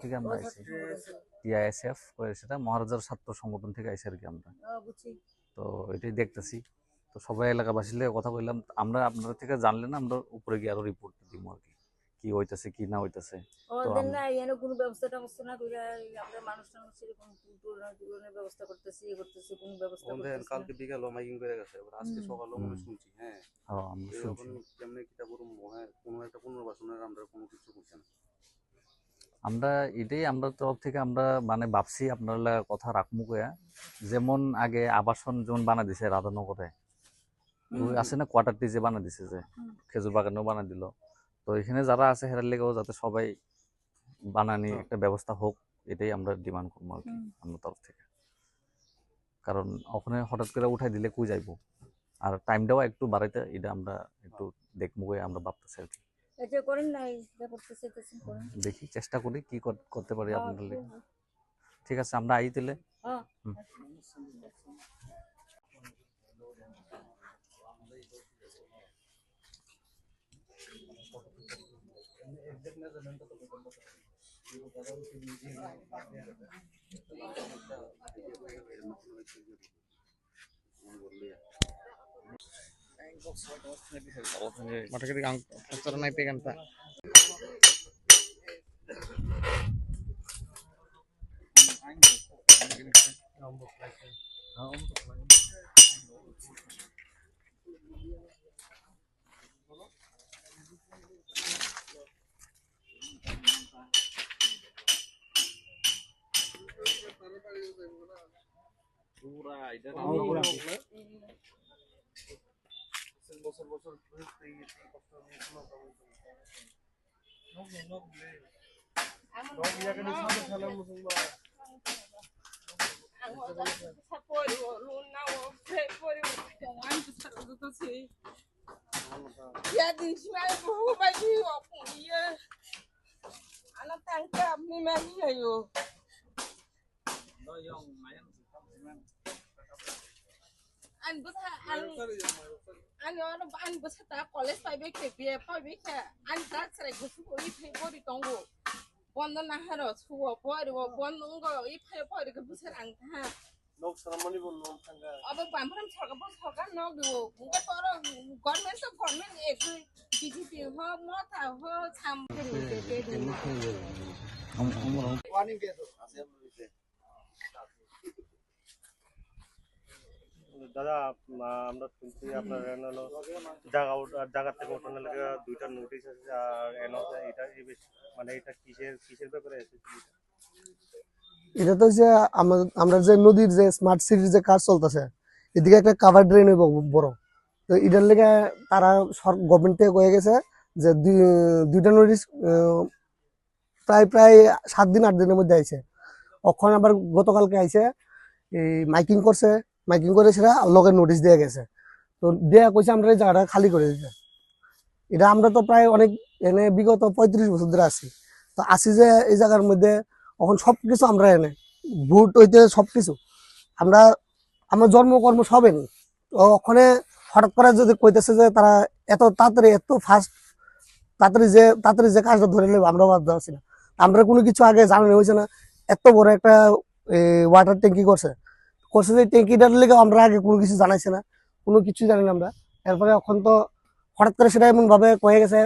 থেকে আমরা আইছি টিআইএসএফ সেটা মহারাজার ছাত্র সংগঠন থেকে আইছি আর কি আমরা। তো এটাই দেখতেছি, তো সবাই এলাকাবাসীর লাগে কথা বললাম, আমরা আপনাদের থেকে জানলে না আমরা উপরে গিয়ে আরো রিপোর্ট দিব আর কি, কি হইতেছে কি না হইতেছে। তো না এখানে কোনো ব্যবস্থা টবস্থা না করে আমরা মানুষ সেরকম ব্যবস্থা করতেছি করতেছি কোনো ব্যবস্থা করতেছি। কালকে বিকালও মাইকিং করে গেছে, আজকে সকালেও মনে শুনছি। হ্যাঁ আমরা শুনছি কেমনে কিটা করব, হ্যাঁ কোনো একটা পুনর্বাসনের আমরা কোনো কিছু করছি না। আমরা এটাই আমরা তরফ থেকে আমরা মানে ভাবছি আপনার কথা রাখমু কয়া, যেমন আগে আবাসন যেমন বানা দিছে রাধানগরে, ওই আছে না কোয়ার্টারটি যে বানা দিছে, যে খেজুর বাগানেও বানা দিল, তো এখানে যারা আছে হেরার লেগেও যাতে সবাই বানানি একটা ব্যবস্থা হোক, এটাই আমরা ডিমান্ড করবো আর কি আমার তরফ থেকে। কারণ ওখানে হঠাৎ করে উঠাই দিলে কই যাইবো, আর টাইমটাও একটু বাড়াইতে, এটা আমরা একটু দেখবো আমরা ভাবতেছি আর কি। দেখি চেষ্টা করি কি করতে পারি আপনাদের। ঠিক আছে, আমরা আই দিলে কলেজ পাইবে খেপিয়ে পাইবে খে আন ট্রাক সেরে গুছু ওই ফে বডি টঙ্গো বন্ধ না হারো সুও পড়ি বন্ধ গো ই ফে পড়ি কে বুসে রাং থা লোক সামনি বল লোক থাঙ্গা अब बामफ्राम सरकार न गो गुगा तोर गवर्नमेंट तो गवर्नमेंट एक बीजेपी हो मथा हो छाम वार्निंग दे दो দাদা আমরা শুনছি আপনার জায়গা থেকে ওঠানোর লাগে দুইটা নোটিশ আছে, আর এটা মানে এটা কিসের ব্যাপারে এসেছে? এটা তো হচ্ছে আমরা যে নদীর যে স্মার্ট সিটির যে কাজ চলতেছে, এদিকে একটা কাভার ড্রেন হইব বড়, তো এটার লেগে তারা গভর্নমেন্ট থেকে কয়ে গেছে যে দুইটা নোটিশ প্রায় 7 দিন 8 দিনের মধ্যে আইছে। ওখানে আবার গতকালকে আইছে, এই মাইকিং করছে, মাইকিং করে সেটা লগের নোটিশ দিয়ে গেছে, তো দেয়া কইছে আমরা এই জায়গাটা খালি করে দিতে। এটা আমরা তো প্রায় অনেক এনে বিগত 35 বছর ধরে আছি, তো আসি যে এই জায়গার মধ্যে এখন সবকিছু আমরা এনে ভোট হইতে সবকিছু আমরা আমার জন্মকর্ম সব এনে, তো ওখানে হঠাৎ করে যদি কইতেছে যে তারা এত তাড়াতাড়ি এত ফাস্ট তাড়াতাড়ি যে কাজটা ধরে নেবে, আমরা বাদ দেওয়া না। আমরা কোনো কিছু আগে জানানো হয়েছে না, এত বড় একটা ওয়াটার ট্যাঙ্কি করছে যে ট্যাঙ্কিটার লেগে আমরা আগে কোনো কিছু জানাইছে না, কোনো কিছু জানি না আমরা। এরপরে এখন তো হঠাৎ করে সেটা এমন ভাবে কয়ে গেছে,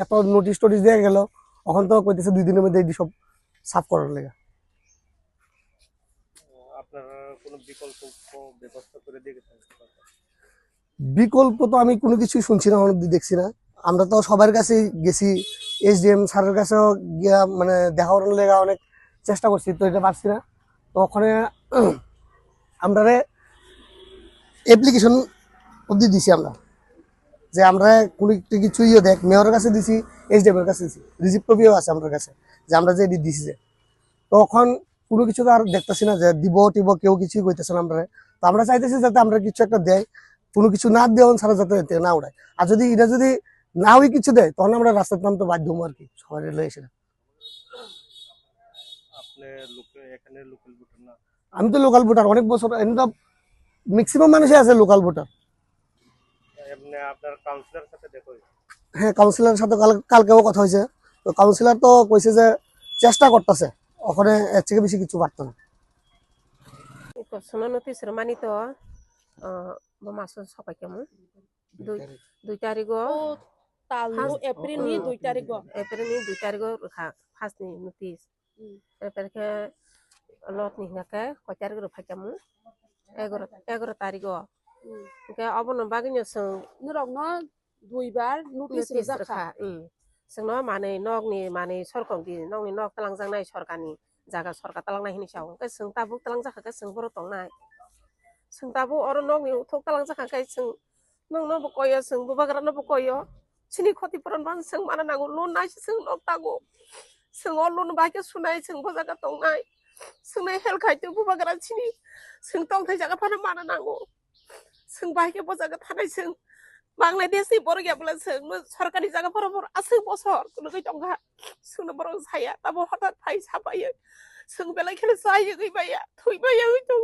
এত নোটিশ টোটিশ দিয়ে গেল, এখন তো কইতেছে 2 দিনের মধ্যে সব সাফ করার লেগে। আপনারা কোনো বিকল্প ব্যবস্থা করে দিয়েছেন? বিকল্প তো আমি কোনো কিছুই শুনছি না, দেখছি না। আমরা তো সবার কাছে গেছি, SDM স্যারের কাছেও গিয়া মানে দেখা করার লেগে অনেক চেষ্টা করছি, তো এটা পারছি না। তো ওখানে আমরা অ্যাপ্লিকেশন অবধি দিছি আমরা, যে আমরা কোনো একটা কিছু দেখ মেয়রের কাছে দিছি, SDM এর কাছে দিছি, রিসিপ্ট কপিও আছে আমাদের কাছে যে আমরা যে এটি দিছি যে। তখন কোনো কিছু তো আর দেখতেছি না যে দিব টিব, কেউ কিছুই কইতেছে না আমরা। তো আমরা চাইতেছি যাতে আমরা কিছু একটা দেয়, কোনো কিছু না দেওয়া ছাড়া যাতে এতে না উড়ায়। আর যদি এটা যদি না ওই কিছু দেয় তখন আমরা রাস্তার নামতে বাধ্য হবো আর কি, সবাই এলে এসে। আপনি এখানে লোকাল ভোটার না? আমি তো লোকাল ভোটার, অনেক বছর এমনি তো ম্যাক্সিমাম মানুষই আছে লোকাল ভোটার। এমনি আপনার কাউন্সিলর সাথে দেখা হয়েছে? হ্যাঁ, কাউন্সিলরের সাথে কালকেও কথা হয়েছে। তো কাউন্সিলর তো কইছে যে চেষ্টা করতেছে, ওখানে এর থেকে বেশি কিছু পারতো না। Sono notice manito masuk sampai kamu dua tarigo talu April ni 2 tarik go April ni 2 tarigo khas ni notice perke lot ni ngake ko tarigo pa kamu 11 tarigo ke abono bagnya sung nurok no 2 bar notice notice zakha rakha sungno mane nok ni mane sorkong di nok ni nok talang jang nai sorkani jaga sorka talang nai hini saw ke sung tabu talang jakha ke sung boro tong nai sung tabu oro nok ni thok talang jakha ke sung nong no bo koyo sung bo bagara no bo koyo sini khoti puran ban sung mana nangu lon nai sung nok tago sung ol lon ba ke sunai sung bo jaga tong nai sung nai hel khai tu bo bagara sini sung tong thai jaga phana mana nangu sung ba ke bo jaga thanai sung Bangladesh ni boro ya bela sung sorkari jaga boro boro asung bosor kuno kai tongga sung no boro saya tabo hotat phai sapai sung bela khele sai gei baya thui baya itu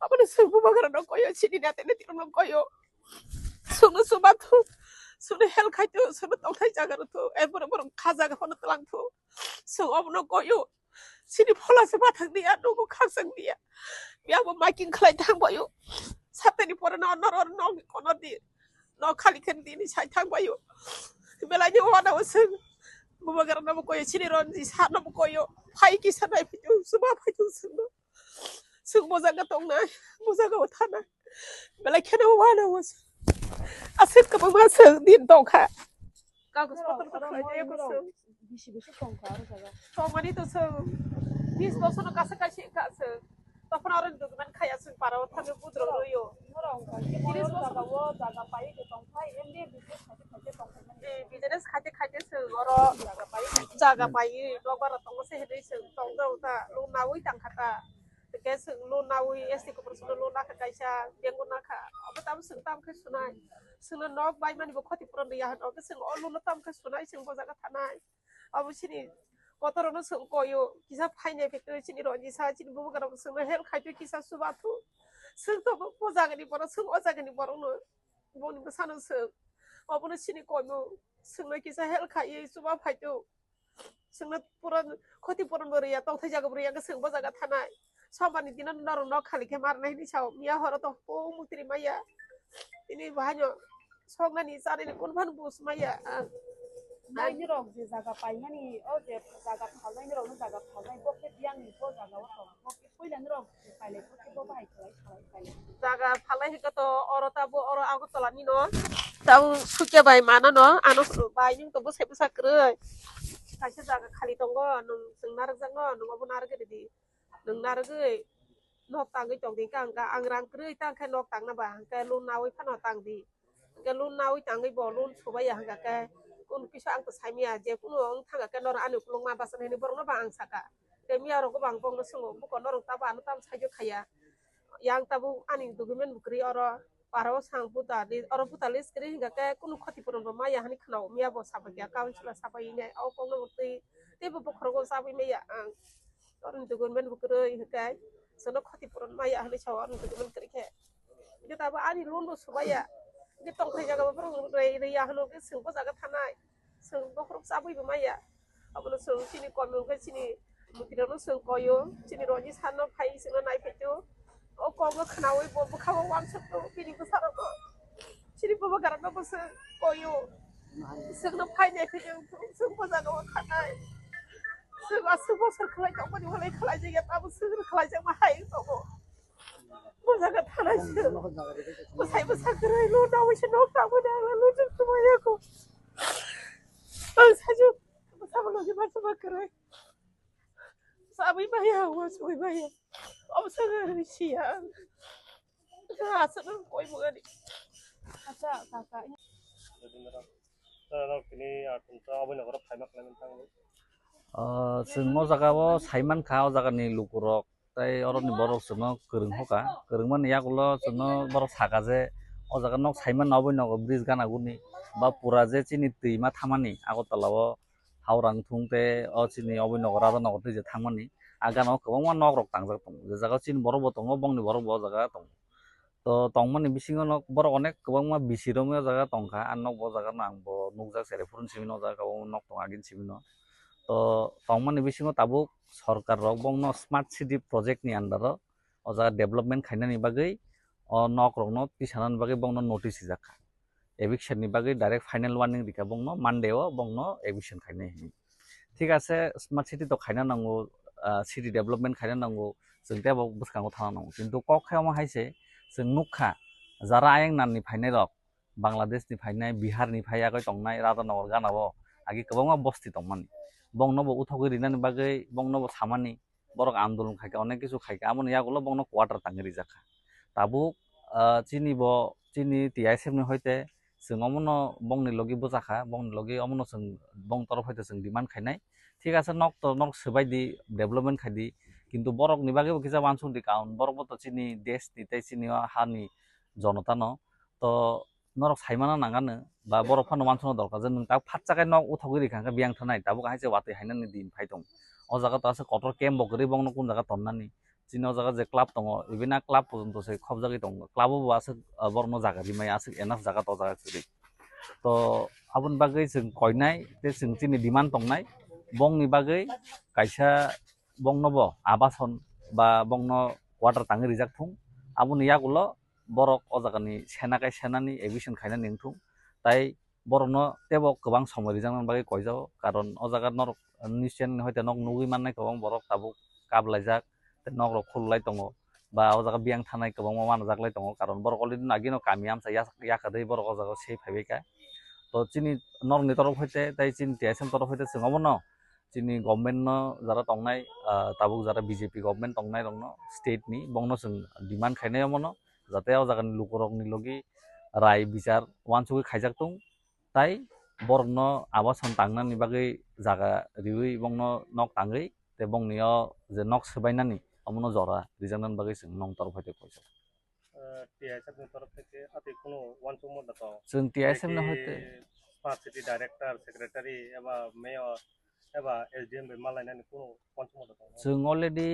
apa ni sung bu bagara no koyo sini na tene tirum no koyo sung no subatu sung hel khai tu sung tong thai jaga tu e boro boro khaja ga hono tlang tu sung ob no koyo sini phola se bathang dia no ko khasang dia ya bo making khlai thang boyo sateni pore no no kono di no kali kan dini sai thang bayo bela ni wana waseng bubagara na ko sini ron di sa na ko yo phai ki sa nai pitu suba phai tu sung bozaga tong na bozaga uthana bela khena wana was asit ka ba sung din tong kha কাগজ পত্র তো খাই দিয়ে করছো বেশি বেশি সংখ্যা আর জায়গা সমানি তো 20 বছর কাছাকাছি কাছে তখন আর ডকুমেন্ট খাই আছে পারাও থাকে পুত্র রইও nurok jaga pai ke tongkai ende business khate tongkai business খাইতে খাইতে সর জায়গা পাই ডবার তং সে হেদে তং দাউতা লু নাউই তাং খাতা কে লু নাউই এসটি কো প্রশ্ন লু না খাইসা বেঙ্গো না খা अब ताम सं ताम खे सुनाय सं नक बाय मानि बो खति पुरन या हन अके सं अलु ल ताम खे सुनाय सं बजागा थानाय अब सिनि कतरनो सं कोयो किसा फाइने फेक्टरि सिनि रंजी सा सिनि बो गरा सं हेल खाइतो किसा सुबाथु सं तो बजागानि बर सं अजागानि बर न बोनि बसानो सं अबनो सिनि कोनो sung kisa hel khai suba phaito sung puran khoti puran boriya tong thai jaga boriya ga sung ba jaga thanai sabani dinan naro no khali ke mar nai ni saw miya horo to po mutri maya ini bahanyo songna ni sare ni kon bhan bus maya nai nurok je jaga pai mani o je jaga phalai nurok no jaga phalai bokke biang ni bo jaga wa to bokke koila nurok paile bokke bo bai khalai paile jaga phalai hika to oro tabo oro agotola ni no tau suke bai mana no ano bai ning to bo se bisa krei kaisa jaga khali tongo nung sung nar jango nung abo nar ge di nung nar ge nok tang ge tong di kang ka angrang krei tang khe nok tang na ba ka lun nawi phano tang di ka lun nawi tang ge bo lun subai ya ga ka kun kisa ang to sai mia je kun ong thang ka nor anu kulung ma basan ni borong na ba ang saka ke mia ro ko bang bong no sungo bu ko nor ta ba anu tam sai jo khaya yang tabu ani document bukri oro paro sang puta di oro puta list kri hinga ke kunu khoti puron ba maya hani khnau mia bo sabai ya councilor sabai ne au ko no ti te bo khoro go sabai me ya ang oron document bukri hinga sono khoti puron maya hani chaw oron document kri ke je ta ba ani lon bo sabai ya je tong thai jaga ba pro re ya hano ke sing bo jaga thanai sing bo khoro sabai ba maya abolo sing sini ko mo ke sini mutira no sing koyo sini roji sanno phai sing nai phetu o ko ga khnawi bo khawa wan satto pini ko saro ko sini bo gara no bo se koyo sing no phai ne phe sing bo jaga wa khanai sing asu bo sar khlai to ko ni holai khlai je ya ta bo sing khlai je ma hai to bo मोजाङै थानायसो मोसायबो साख्रि नावैसो न' थाबोदों आं जों समायाखौ आं साजो मोसाबो लगे मानसि बाखरै साबै बाया आं सबै बाया अब सागोर सिया आसनो कय मगani आसा काका তিনি আটুনটা অবৈনগর ফাইমাক লাইন থাকবে जों जागाव साइमानखा जागानि लुकुरक ताई अरनि बरक जोंनो गोरों हका गोरों माने यागुल जोंनो बरक सागा जे अ जागा नक साइमान नावबै नग ब्रिज गानागुनि बा पुरा जे चिनि दैमा थामानि आगरतलाव हावरां थुंते अ चिनि अबै नगर राजा नगर दैजे थामानि आगानाव गोबां नक रक तांजाक दं जे जागा चिनि बरक दङ बंनि बरक जागा दं तो तंमानि बिसिङाव नक बरक अनेक गोबां बिसिरम जागा दंखा आन नक जागा नांबो नुकजा सेरे फुरन सिमिनो जागा नक दं आगिन सिमिनो तो तंमानि बिसिङाव ताबुक सरकार रक बंनो स्मार्ट सिटी प्रोजेक्ट नि अंडर अ जागा डेभलपमेन्ट खायनानि बागै अ नक रकनो तिसानानि बागै बंनो नोटिस जाखा एविक्शन नि बागै डाइरेक्ट फाइनल वार्निंग दिखा बंनो मानडेओ बंनो एविक्शन खायनाय ठीक आसे स्मार्ट सिटी तो खायना नांगौ सिटी डेभलपमेन्ट खायना नांगौ जों तेबो बुसखांगौ थाना नांगौ किन्तु कखायाव मा हायसे जों नुखा जारा आयं नाननि फायनाय रक बांलादेश नि फायनाय बिहार नि फाय आगै तंनाय राधानगर गानाबो आगि गोबां बस्ती तंमानि बंनोबो उथगै रिनानि बागै बंनोबो सामानि बरक आन्दोलन खायका अनेक किछु खायका आमन यागुलो बंनो क्वार्टार तांगरि जाखा ताबु चिनि टीआईएसएफ नि हयते जों अमनो बंनि लगे बुजाखा बंनि लगे अमनो जों बंग तरफ हयते जों डिमान्ड खायनाय ठीक आसे नक तो नक सबायदि डेभलपमेन्ट खायदि किन्तु बरक नि बागैबो किजा वानसुंदि काउन बरकबो तो चिनि देश नि तै चिनि हानि जनता न तो नरक साइमाना नांगानो बा बरक फानो वानसुनो दरकार जों ता फाटजागाय नक उथगै रिखांका बियां थानाय ताबु हायसे वाते हायनानि दिन फायदं अ जागा तासे कटर केम्प बगरि बंनो कुन जागा तन्नानि चिनि अ जागा जे क्लाब दङ इबिना क्लाब पर्यन्त से खब जागै दङ क्लाबबो आसे बरनो जागा रिमाय आसे एनाफ जागा तो जागा करि तो आबुन बागै जों कयनाय ते जों चिनि डिमान्ड तंनाय बंनि बागै कायसा बंनोबो आबासन बा बंनो वाटार तांगि रिजाक थुं आबुन यागुलो बरक अ जागानि सेनाकाय सेनानि एविक्शन खायना निंथुं ताई बरनो तेबो गोबां समय रिजांनानि बागै कयजाव कारण अ जागा नरक निश्चयन हयते नक नुगै माननाय गोबां बरक ताबु काबलायजाक नक रक खुललाय दङ बा अ जागा बियां थानाय गोबां मान जागलाय दङ कारण बरक अलरेडि नागिनो कामि आमसा याखादै बरक अ जागा से फायबायका तो चिनि नरनि तरफ हयते ताई चिनि टीआईएसएम तरफ हयते जोंङाबो न चिनि गभर्नमेन्ट न जारा तंनाय ताबुक जारा बीजेपी गभर्नमेन्ट तंनाय दङ स्टेट नि बंनो जों डिमान्ड खायनाय मनो जाते अ जागानि लुकुरकनि लगे राय बिचार वानसुगै खायजाक दं ताई बरनो आबासन तांनानि बागै जागा रिउइ बंनो नक तांगै ते बंनियो जे नक सबायनानि अमनो जरा रिजांनानि बागै जों नं तरफ हयते कयजाक টিআইএসএফ नि तरफ থেকে আতে কোনো ওয়ানসুম মত जों टीआईएसएम न हयते स्मार्ट सिटी डाइरेक्टर सेक्रेटारि एबा मेयर एबा एसडीएम बे मालायनानि कोनो ओनसुम मत जों अलरेडि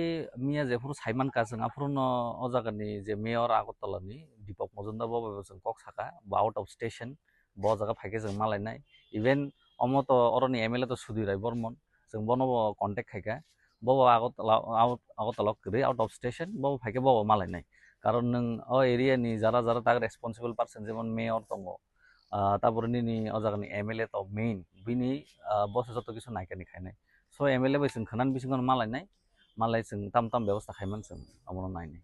मिया जेफोर साइमान का जों आफुरनो अ जागानि जे मेयर आगरतलानि दीपक मजुमदार बाबा जों कक साका बा आउट अफ स्टेशन ब जागा फायके जों मालायनाय इभेन अमत अरनि एमएलए तो सुधीर राय बर्मन जों बनो कन्टेक्ट खायका बबो आगरतला गरै आउट अफ स्टेशन बबो फायके बबो मालायनाय कारण नों अ एरिया नि जारा जारा ताग रेसपन्सिबल पार्सन जेमन मेयर दङ तारपरे नि अ जागानि एमएलए तो मेइन बिनि बस जतो किछु नायकानि खायनाय सो एमएलए बै जों खनान बिसिङाव मालायनाय मालाय जों ताम ताम व्यवस्था खायमान जों अमनो नायनाय